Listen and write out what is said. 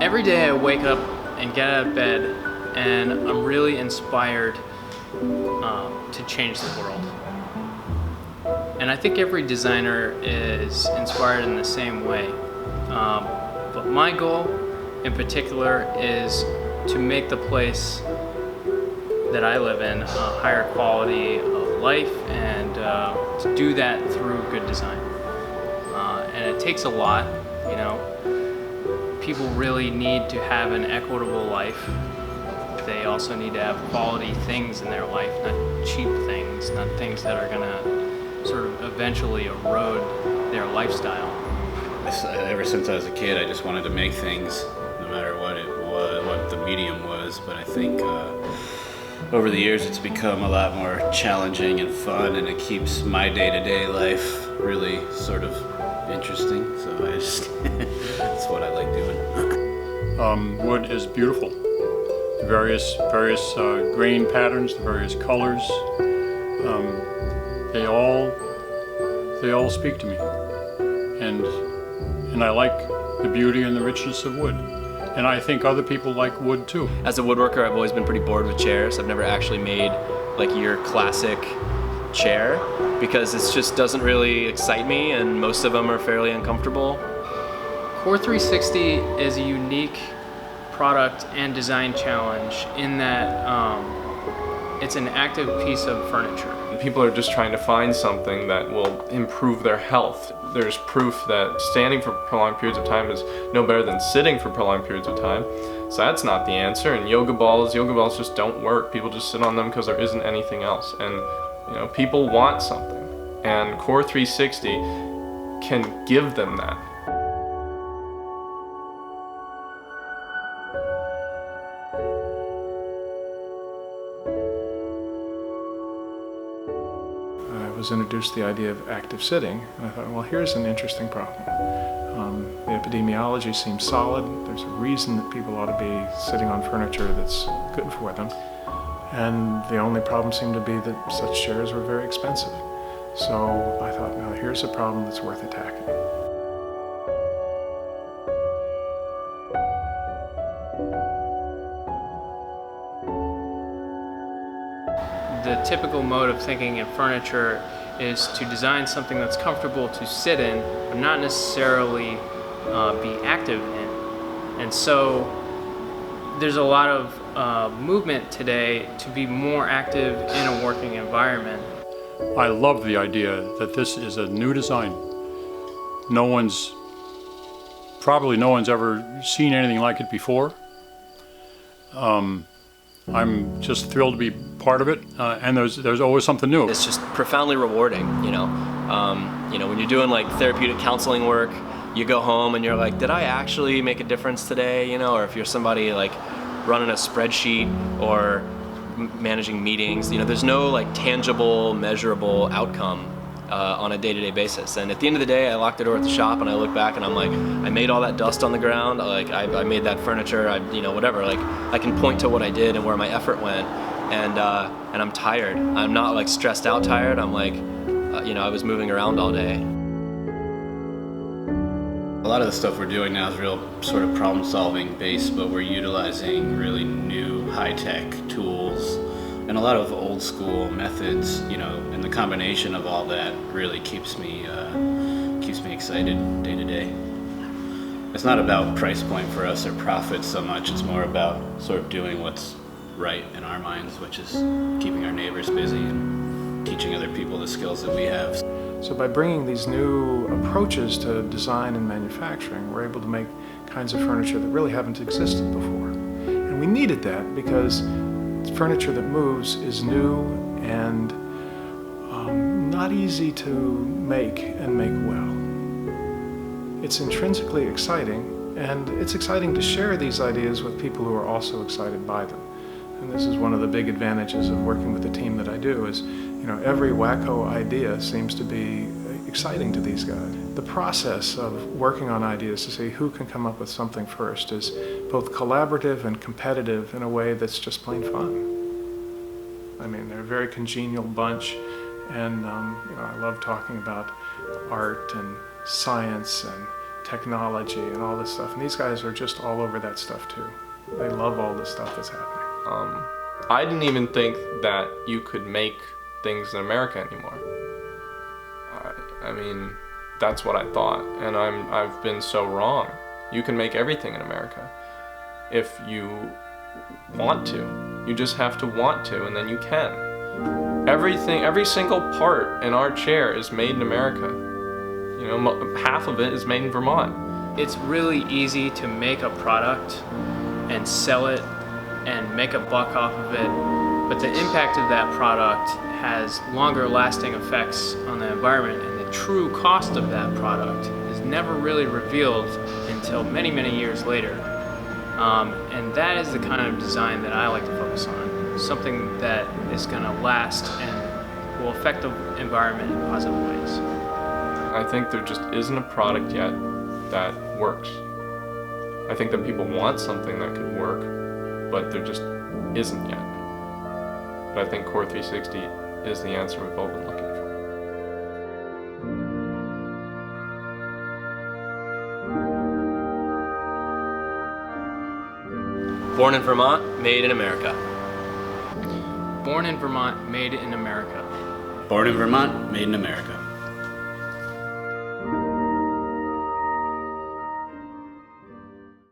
Every day I wake up and get out of bed and I'm really inspired to change the world. And I think every designer is inspired in the same way. But my goal in particular is to make the place that I live in a higher quality of life, and to do that through good design. And it takes a lot, you know. People really need to have an equitable life. They also need to have quality things in their life, not cheap things, not things that are gonna sort of eventually erode their lifestyle. Ever since I was a kid, I just wanted to make things, no matter what it was, what the medium was. But I think over the years it's become a lot more challenging and fun, and it keeps my day-to-day life really sort of interesting. So I just that's what I like doing. Wood is beautiful. The various grain patterns, the various colors, they all speak to me, and I like the beauty and the richness of wood. And I think other people like wood too. As a woodworker, I've always been pretty bored with chairs. I've never actually made like your classic chair because it just doesn't really excite me, and most of them are fairly uncomfortable. QOR360 is a unique product and design challenge in that it's an active piece of furniture. People are just trying to find something that will improve their health. There's proof that standing for prolonged periods of time is no better than sitting for prolonged periods of time. So that's not the answer. And yoga balls just don't work. People just sit on them because there isn't anything else. And you know, people want something. And QOR360 can give them that. I was introduced to the idea of active sitting, and I thought, well, here's an interesting problem. The epidemiology seems solid. There's a reason that people ought to be sitting on furniture that's good for them. And the only problem seemed to be that such chairs were very expensive. So I thought, now here's a problem that's worth attacking. The typical mode of thinking in furniture is to design something that's comfortable to sit in, but not necessarily be active in. And so there's a lot of movement today to be more active in a working environment. I love the idea that this is a new design. Probably no one's ever seen anything like it before. I'm just thrilled to be part of it, and there's always something new. It's just profoundly rewarding, you know. When you're doing like therapeutic counseling work, you go home and you're like, did I actually make a difference today, you know? Or if you're somebody like running a spreadsheet or managing meetings, you know, there's no like tangible, measurable outcome on a day-to-day basis. And at the end of the day, I lock the door at the shop and I look back and I'm like, I made all that dust on the ground, like I made that furniture, whatever. Like I can point to what I did and where my effort went, and I'm tired. I'm not like stressed out tired. I'm like, I was moving around all day. A lot of the stuff we're doing now is real sort of problem-solving based, but we're utilizing really new high-tech tools and a lot of old school methods, you know, and the combination of all that really keeps me excited day to day. It's not about price point for us or profit so much, it's more about sort of doing what's right in our minds, which is keeping our neighbors busy and teaching other people the skills that we have. So by bringing these new approaches to design and manufacturing, we're able to make kinds of furniture that really haven't existed before. And we needed that because furniture that moves is new and not easy to make and make well. It's intrinsically exciting, and it's exciting to share these ideas with people who are also excited by them. And this is one of the big advantages of working with the team that I do is, every wacko idea seems to be exciting to these guys. The process of working on ideas to see who can come up with something first is both collaborative and competitive in a way that's just plain fun. I mean, they're a very congenial bunch, and I love talking about art and science and technology and all this stuff. And these guys are just all over that stuff too. They love all the stuff that's happening. I didn't even think that you could make things in America anymore. I mean, that's what I thought, and I've been so wrong. You can make everything in America if you want to. You just have to want to, and then you can. Every single part in our chair is made in America. You know, half of it is made in Vermont. It's really easy to make a product and sell it and make a buck off of it, but the impact of that product has longer lasting effects on the environment, and the true cost of that product is never really revealed until many, many years later. And that is the kind of design that I like to focus on, something that is going to last and will affect the environment in positive ways. I think there just isn't a product yet that works. I think that people want something that could work, but there just isn't yet. But I think QOR360 is the answer we've all been looking for. Born in Vermont, made in America. Born in Vermont, made in America. Born in Vermont, made in America.